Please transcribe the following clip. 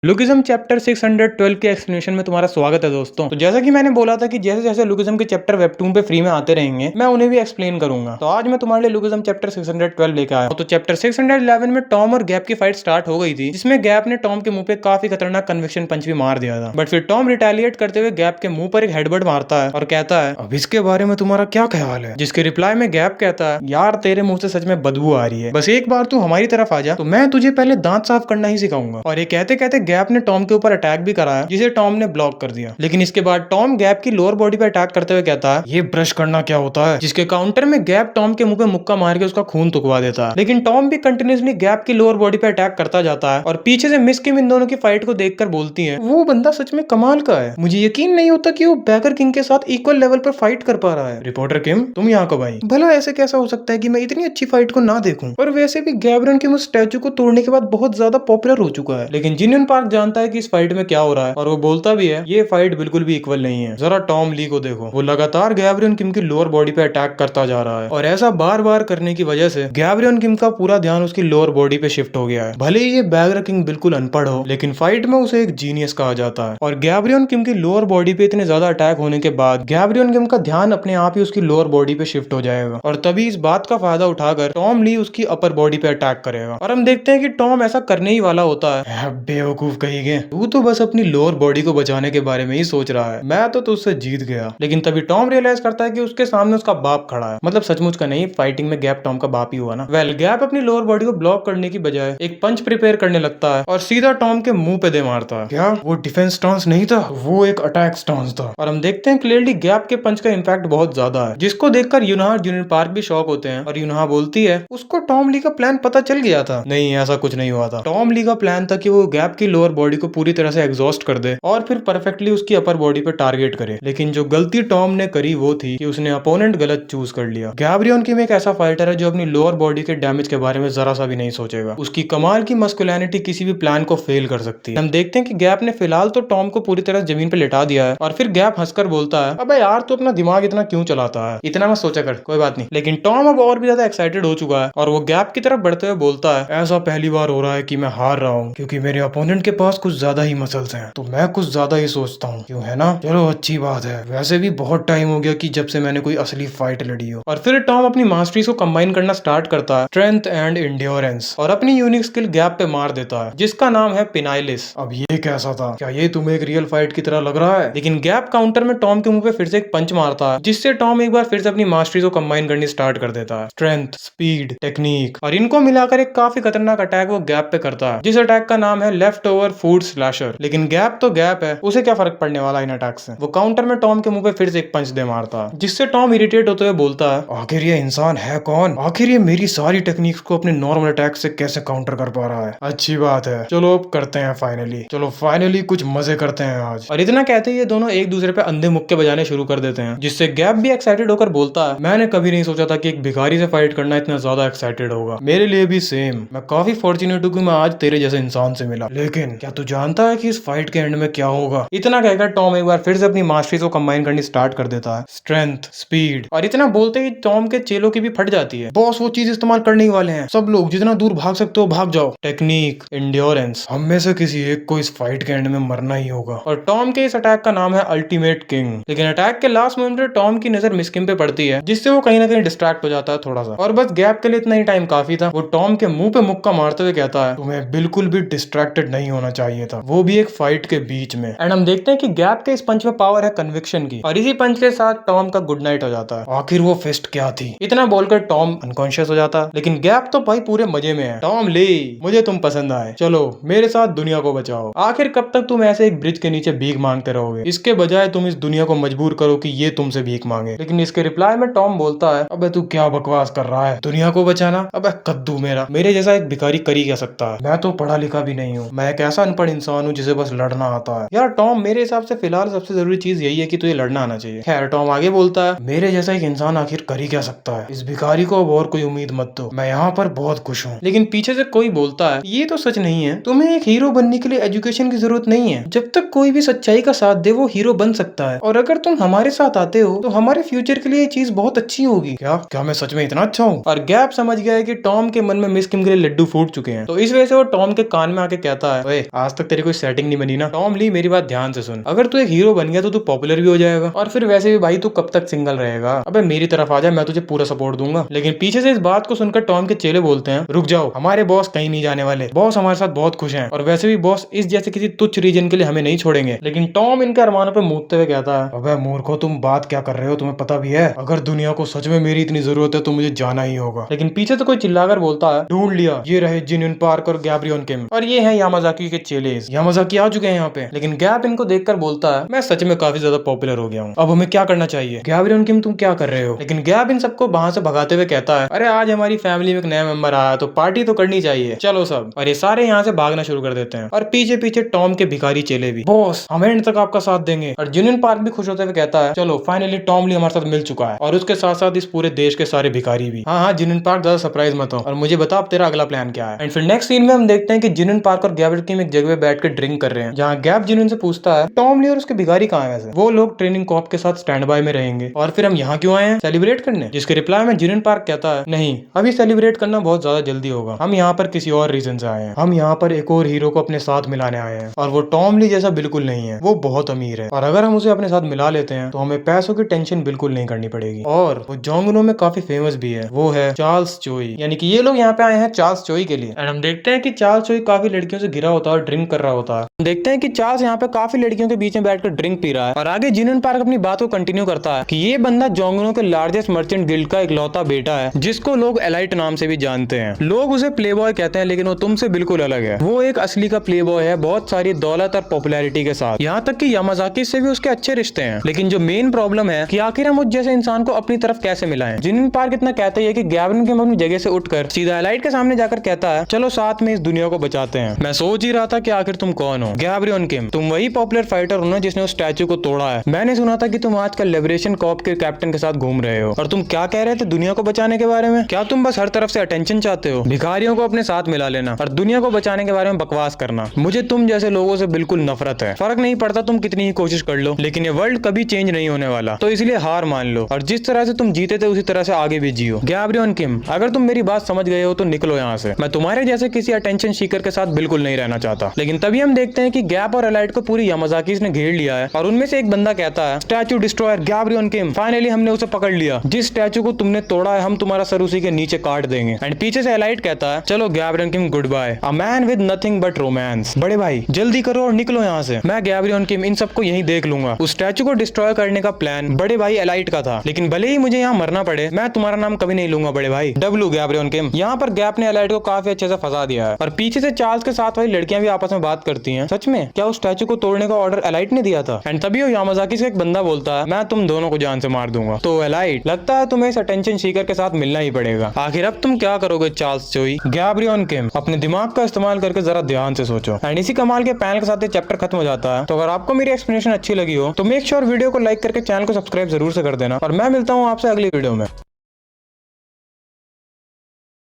Lookism chapter 612 के explanation में तुम्हारा स्वागत है दोस्तों। तो जैसा कि मैंने बोला था कि जैसे जैसे लुकिज्म के चैप्टर वेबटून पे फ्री में आते रहेंगे मैं उन्हें भी एक्सप्लेन करूंगा। तो आज मैं तुम्हारे लिए लुकिज्म चैप्टर 612 लेकर आया हूं। तो चैप्टर 611 में टॉम और गैप की फाइट स्टार्ट हो गई थी, जिसमें गैप ने टॉम के मुंह पे काफी खतरनाक कन्विक्शन पंच भी मार दिया था। बट फिर टॉम रिटेलिएट करते हुए गैप के मुंह पर एक हेडबट मारता है और कहता है, अब इसके बारे में तुम्हारा क्या ख्याल है? जिसके रिप्लाई में गैप कहता है, यार तेरे मुंह से सच में बदबू आ रही है, बस एक बार तू हमारी तरफ आ जा तो मैं तुझे पहले दांत साफ करना ही सिखाऊंगा। और ये कहते कहते गैप ने टॉम के ऊपर अटैक भी कराया, जिसे टॉम ने ब्लॉक कर दिया। लेकिन इसके बाद टॉम गैप की लोअर बॉडी पे अटैक करते हुए कहता है, ये ब्रश करना क्या होता है? जिसके काउंटर में गैप टॉम के मुंह पे मुक्का मार के उसका खून थुकवा देता है। लेकिन टॉम भी कंटिन्यूसली गैप की लोअर बॉडी पे अटैक करता जाता है और पीछे से मिस किम इन दोनों की फाइट को देखकर बोलती है, वो बंदा सच में कमाल का है, मुझे यकीन नहीं होता कि वो बैकर किंग के साथ इक्वल लेवल पर फाइट कर पा रहा है। रिपोर्टर किम, तुम यहाँ कब आई? भला ऐसे कैसा हो सकता है कि मैं इतनी अच्छी फाइट को ना देखूं? और वैसे भी गैब्रियन किम उस स्टैचू को तोड़ने के बाद बहुत ज्यादा पॉपुलर हो चुका है। लेकिन जिनियन पार्क जानता है कि इस फाइट में क्या हो रहा है और वो बोलता भी है, ये फाइट बिल्कुल भी इक्वल नहीं है। जरा टॉम ली को देखो, वो लगातार गैब्रियन किम की लोअर बॉडी पे अटैक करता जा रहा है और ऐसा बार बार करने की वजह से गैब्रियन किम का पूरा ध्यान उसकी लोअर बॉडी पे शिफ्ट हो गया है। भले ही ये बैगर किंग बिल्कुल अनपढ़ हो, लेकिन फाइट में उसे एक जीनियस कहा जाता है। और गैब्रियन किम की लोअर बॉडी पे इतने ज्यादा अटैक होने के बाद गैब्रियन किम का ध्यान अपने आप ही उसकी लोअर बॉडी पे शिफ्ट हो जाएगा और तभी इस बात का फायदा उठाकर टॉम ली उसकी अपर बॉडी पे अटैक करेगा। और हम देखते हैं कि टॉम ऐसा करने ही वाला होता है। बेवकूफ कही गए, तू तो बस अपनी लोअर बॉडी को बचाने के बारे में ही सोच रहा है, मैं तो तुझसे जीत गया। लेकिन तभी टॉम रियलाइज करता है कि उसके सामने उसका बाप खड़ा है। मतलब सचमुच का नहीं, फाइटिंग में गैप टॉम का बाप ही हुआ ना। वेल गैप अपनी लोअर बॉडी को ब्लॉक करने की बजाय एक पंच प्रिपेयर करने लगता है और सीधा टॉम के मुंह पे दे मारता है। क्या वो डिफेंस स्टांस नहीं था, वो एक अटैक स्टांस था। और हम देखते हैं क्लियरली गैप के पंच का इम्पैक्ट बहुत ज्यादा है, जिसको देखकर यूनहा और जूनियर पार्क भी शॉक होते हैं। और यूनहा बोलती है, उसको टॉम ली का प्लान पता चल गया था। नहीं, ऐसा कुछ नहीं हुआ था। टॉम ली का प्लान था कि वो गैप की लोअर बॉडी को पूरी तरह से एग्जॉस्ट कर दे और फिर परफेक्टली उसकी अपर बॉडी पे टारगेट करे। लेकिन जो गलती टॉम ने करी वो थी कि उसने अपोनेंट गलत चूज कर लिया। गैब्रियन किम एक ऐसा फाइटर है जो अपनी लोअर बॉडी के डैमेज के बारे में जरा सा भी नहीं सोचेगा। उसकी कमाल की मस्कुलिनिटी किसी भी प्लान को फेल कर सकती है। हम देखते हैं कि गैप ने फिलहाल तो टॉम को पूरी तरह जमीन पे लिटा दिया है और फिर गैप हंसकर बोलता है, अबे यार तू अपना दिमाग इतना क्यों चलाता है, इतना मत सोचा कर, कोई बात नहीं। लेकिन टॉम अब और भी ज्यादा एक्साइटेड हो चुका है और वो गैप की तरफ बढ़ते हुए बोलता है, ऐसा पहली बार हो रहा है कि मैं हार रहा हूँ, क्योंकि मेरे अपोनेंट के पास कुछ ज्यादा ही मसल्स हैं, तो मैं कुछ ज्यादा ही सोचता हूँ, क्यों है ना? चलो अच्छी बात है, वैसे भी बहुत टाइम हो गया कि जब से मैंने कोई असली फाइट लड़ी हो। और फिर टॉम अपनी मास्टरीज को कंबाइन करना स्टार्ट करता है, स्ट्रेंथ एंड एंड्योरेंस, और अपनी यूनिक स्किल गैप पे मार देता है, जिसका नाम है पिनाइलिस। अब ये कैसा था? क्या ये तुम्हें एक रियल फाइट की तरह लग रहा है? लेकिन गैप काउंटर में टॉम के मुंह पे फिर से एक पंच मारता है, जिससे टॉम एक बार फिर से अपनी मास्टरीज को कंबाइन करनी स्टार्ट कर देता है, स्ट्रेंथ, स्पीड, टेक्निक, और इनको मिलाकर एक काफी खतरनाक अटैक वो गैप पे करता है, जिस अटैक का नाम है लेफ्ट ओवर फूड स्लैशर। लेकिन गैप तो गैप है, उसे क्या फर्क पड़ने वाला इन अटैक से। वो काउंटर में टॉम के मुंह पे फिर से एक पंच दे मारता है, जिससे टॉम इरिटेट होते हुए बोलता है, आखिर ये इंसान है कौन? आखिर ये मेरी सारी टेक्निक्स को अपने नॉर्मल अटैक से कैसे काउंटर कर पा रहा है? अच्छी बात है, चलो अब करते हैं फाइनली, चलो फाइनली कुछ मजे करते हैं आज। और इतना कहते ही ये दोनों एक दूसरे पे अंधे मुक्के बजाने शुरू कर देते हैं, जिससे गैप भी एक्साइटेड होकर बोलता है, मैंने कभी नहीं सोचा था कि एक भिखारी से फाइट करना इतना ज्यादा एक्साइटेड होगा। मेरे लिए भी सेम, मैं काफी फॉर्चुनेट हूँ कि मैं आज तेरे जैसे इंसान से मिला। लेकिन क्या तू जानता है कि इस फाइट के एंड में क्या होगा? इतना कहकर टॉम एक बार फिर से अपनी मास्टरीज को कंबाइन करनी स्टार्ट कर देता है, स्ट्रेंथ, स्पीड, और इतना बोलते ही टॉम के चेलों की भी फट जाती है। बॉस वो चीज इस्तेमाल करने ही वाले हैं, सब लोग जितना दूर भाग सकते हो भाग जाओ। टेक्निक, एंड्योरेंस, हम में से किसी एक को इस फाइट के एंड में मरना ही होगा। और टॉम के इस अटैक का नाम है अल्टीमेट किंग। लेकिन अटैक के लास्ट मोमेंट में टॉम की नजर मिस किम पे पड़ती है, जिससे वो कहीं ना कहीं डिस्ट्रैक्ट हो जाता है थोड़ा सा, और बस गैप के लिए इतना ही टाइम काफी था। वो टॉम के मुंह पे मुक्का मारते हुए कहता है, तुम्हें बिल्कुल भी डिस्ट्रैक्टेड नहीं होना चाहिए था, वो भी एक फाइट के बीच में। एंड हम देखते हैं कि गैप के इस पंच में पावर है कन्विक्शन की, और इसी पंच के साथ टॉम का गुड नाइट हो जाता है। आखिर वो फिस्ट क्या थी? इतना बोलकर टॉम अनकॉन्शियस हो जाता है। लेकिन गैप तो भाई पूरे मजे में है, टॉम ले मुझे तुम पसंद आए, चलो मेरे साथ दुनिया को बचाओ। आखिर कब तक तुम ऐसे एक ब्रिज के नीचे भीख मांगते रहोगे? इसके बजाय तुम इस दुनिया को मजबूर करो कि ये तुमसे भीख मांगे। लेकिन इसके रिप्लाई में टॉम बोलता है, अबे तू क्या बकवास कर रहा है, दुनिया को बचाना? अबे कद्दू मेरा, मेरे जैसा एक भिखारी कर ही क्या सकता है? मैं तो पढ़ा लिखा भी नहीं हूँ, मैं एक ऐसा अनपढ़ इंसान हूँ जिसे बस लड़ना आता है। यार टॉम, मेरे हिसाब से फिलहाल सबसे जरूरी चीज यही है कि तुझे लड़ना आना चाहिए। खैर टॉम आगे बोलता है, मेरे जैसा एक इंसान आखिर कर ही क्या सकता है, इस भिखारी को अब और कोई उम्मीद मत दो, मैं यहाँ पर बहुत खुश हूँ। लेकिन पीछे से कोई बोलता है, ये तो सच नहीं है, तुम्हें एक हीरो बनने के लिए एजुकेशन की जरूरत नहीं है, जब तक कोई भी सच्चाई का साथ दे वो हीरो बन सकता है, और अगर तुम हमारे साथ आते हो तो हमारे फ्यूचर के लिए ये चीज बहुत अच्छी होगी। क्या क्या मैं सच में इतना अच्छा हूँ? और गैप समझ गया है कि टॉम के मन में मिस किम के लिए लड्डू फूट चुके हैं, तो इस वजह से वो टॉम के कान में आके कहता है, ओए आज तक तेरी कोई सेटिंग नहीं बनी ना। टॉम ली मेरी बात ध्यान से सुन, अगर तू एक हीरो बन गया तो तू पॉपुलर भी हो जाएगा और फिर वैसे भी भाई तू कब तक सिंगल रहेगा। अबे मेरी तरफ आ जा, मैं तुझे पूरा सपोर्ट दूंगा। लेकिन पीछे से इस बात को सुनकर टॉम के चेले बोलते हैं रुक जाओ, हमारे बॉस कहीं नहीं जाने वाले, बॉस हमारे साथ बहुत खुश हैं और वैसे भी बॉस इस जैसे किसी तुच्छ रीजन के लिए हमें नहीं छोड़ेंगे। लेकिन टॉम इनके अरमानों पे मूतते हुए कहता है अबे मूर्खो तुम बात क्या कर रहे हो, तुम्हें पता भी है अगर दुनिया को सच में मेरी इतनी जरूरत है तो मुझे जाना ही होगा। लेकिन पीछे से कोई चिल्लाकर बोलता है ढूंढ लिया, ये रहे जिन पार्क और गैब्रियन किम और ये है यामाजाकी के चेले। यामाजाकी आ चुके हैं यहाँ पे। लेकिन गैब इनको देखकर बोलता है मैं सच में काफी ज्यादा पॉपुलर हो गया हूँ, अब हमें क्या करना चाहिए। गैब्रियन किम तुम क्या कर रहे हो। लेकिन गैब इन सबको वहां से भगाते हुए कहता है अरे आज हमारी फैमिली में एक नया मेंबर आया तो पार्टी तो करनी चाहिए, चलो सब। और ये सारे यहाँ से भागना शुरू कर देते हैं और पीछे पीछे टॉम के भिखारी चेले भी। बॉस हम एंड तक आपका साथ देंगे। और जिन पार्क भी खुश होते हुए कहता है चलो फाइनली टॉम ली हमारे साथ मिल चुका है और उसके साथ साथ इस पूरे देश के सारे भिखारी भी। हाँ जिन पार्क ज्यादा सरप्राइज मत हो और मुझे बता अब तेरा अगला प्लान क्या है। एंड फिर नेक्स्ट सीन में हम देखते हैं कि जिन पार्क और गैब किम एक जगह बैठ कर ड्रिंक कर रहे हैं, जहाँ गैब जिन से पूछता है टॉम ली और उसके भिखारी कहाँ है। वैसे वो लोग ट्रेनिंग कॉप के साथ स्टैंड बाय में रहेंगे और फिर हम यहाँ क्यों आए हैं सेलिब्रेट करने। जिसके रिप्लाई में जिन पार्क कहता है नहीं अभी सेलिब्रेट करना बहुत ज्यादा जल्दी होगा, हम यहाँ पर किसी और रीजन से आए हैं, हम यहाँ पर एक और हीरो को अपने साथ मिलाने आए हैं और वो टॉम ली जैसा बिल्कुल नहीं है, वो बहुत अमीर है और अगर हम उसे अपने साथ मिला लेते हैं तो हमें पैसों की टेंशन बिल्कुल नहीं करनी पड़ेगी। और वो जोंगनो में काफी फेमस भी है, वो है चार्ल्स चोई। यानी कि ये लोग यहाँ पे आए हैं चार्ल्स चोई के लिए। एंड हम देखते हैं कि चार्ल्स चोई काफी लड़कियों से घिरा होता है और ड्रिंक कर रहा होता है। हम देखते हैं कि चार्ल्स यहाँ पे काफी लड़कियों के बीच में बैठकर ड्रिंक पी रहा है और आगे जिन पार्क अपनी बात को कंटिन्यू करता है कि ये बंदा जोंगनो के लार्जेस्ट मर्चेंट गिल्ड का इकलौता बेटा है जिसको लोग एलाइट नाम से भी जानते हैं। लोग उसे प्लेबॉय कहते हैं लेकिन वो तुमसे बिल्कुल अलग है, वो एक असली का प्लेबॉय है बहुत सारी दौलत और पॉपुलैरिटी के साथ, यहाँ तक कि यामाजाकी से भी उसके अच्छे रिश्ते हैं। लेकिन जो मेन प्रॉब्लम है कि आखिर हम उस जैसे इंसान को अपनी तरफ कैसे मिलाएं। जिन पार्क इतना कहते हैं कि गैब्रियन किम अपनी जगह से उठकर सीधा एलाइट के सामने जाकर कहता है चलो साथ में इस दुनिया को बचाते हैं। मैं सोच ही रहा था कि आखिर तुम कौन हो। गैब्रियन किम तुम वही पॉपुलर फाइटर हो ना जिसने उस स्टैचू को तोड़ा है। मैंने सुना था कि तुम आजकल लिबरेशन कॉप के कैप्टन के साथ घूम रहे हो और तुम क्या कह रहे थे दुनिया को बचाने के बारे में। क्या तुम बस हर तरफ से अटेंशन चाहते हो, भिखारियों को अपने साथ मिला लेना और दुनिया को बचाने के बारे में बकवास करना। मुझे तुम जैसे लोगों से बिल्कुल नफरत है। फर्क नहीं पड़ता तुम कितनी ही कोशिश कर लो, लेकिन ये वर्ल्ड कभी चेंज नहीं होने वाला, तो इसलिए हार मान लो और जिस तरह से तुम जीते थे उसी तरह से आगे भी जियो। गैब्रियन किम अगर तुम मेरी बात समझ गए हो तो निकलो यहाँ से, मैं तुम्हारे जैसे किसी अटेंशन सीकर के साथ बिल्कुल नहीं रहना चाहता। लेकिन तभी हम देखते हैं कि गैप और एलाइट को पूरी यामाजाकी ने घेर लिया है और उनमें से एक बंदा कहता है स्टैचू डिस्ट्रॉयर गैब्रियन किम, फाइनली हमने उसे पकड़ लिया। जिस स्टैचू को तुमने तोड़ा है हम तुम्हारा सर उसी के नीचे काट देंगे। एंड पीछे से एलाइट कहता है चलो गैब्रियन किम goodbye, a man with nothing but romance. बड़े भाई जल्दी करो और निकलो यहाँ से, मैं गैब्रियन किम इन सबको यहीं देख लूंगा। उस स्टैचू को डिस्ट्रॉय करने का प्लान बड़े भाई एलाइट का था, लेकिन भले ही मुझे यहाँ मरना पड़े मैं तुम्हारा नाम कभी नहीं लूंगा बड़े भाई। डब्ल्यू गैब्रियन किम। यहाँ पर गैप ने एलाइट को काफी अच्छे से फंसा दिया है और पीछे से चार्ल्स के साथ वाली लड़कियां भी आपस में बात करती हैं। सच में क्या उस स्टैचू को तोड़ने का ऑर्डर एलाइट ने दिया था। एंड तभी वो यामाजाकी से एक बंदा बोलता है मैं तुम दोनों को जान से मार दूंगा। तो एलाइट लगता है तुम्हें इस अटेंशन सीकर के साथ मिलना ही पड़ेगा। आखिर अब तुम क्या करोगे चार्ल्स चोई। गैब्रियन किम अपने दिमाग का इस्तेमाल करके जरा ध्यान से सोचो। एंड इसी कमाल के पैनल के साथ ये चैप्टर खत्म हो जाता है। तो अगर आपको मेरी एक्सप्लेनेशन अच्छी लगी हो तो मेक श्योर वीडियो को लाइक करके चैनल को सब्सक्राइब जरूर से कर देना और मैं मिलता हूँ आपसे अगली वीडियो में।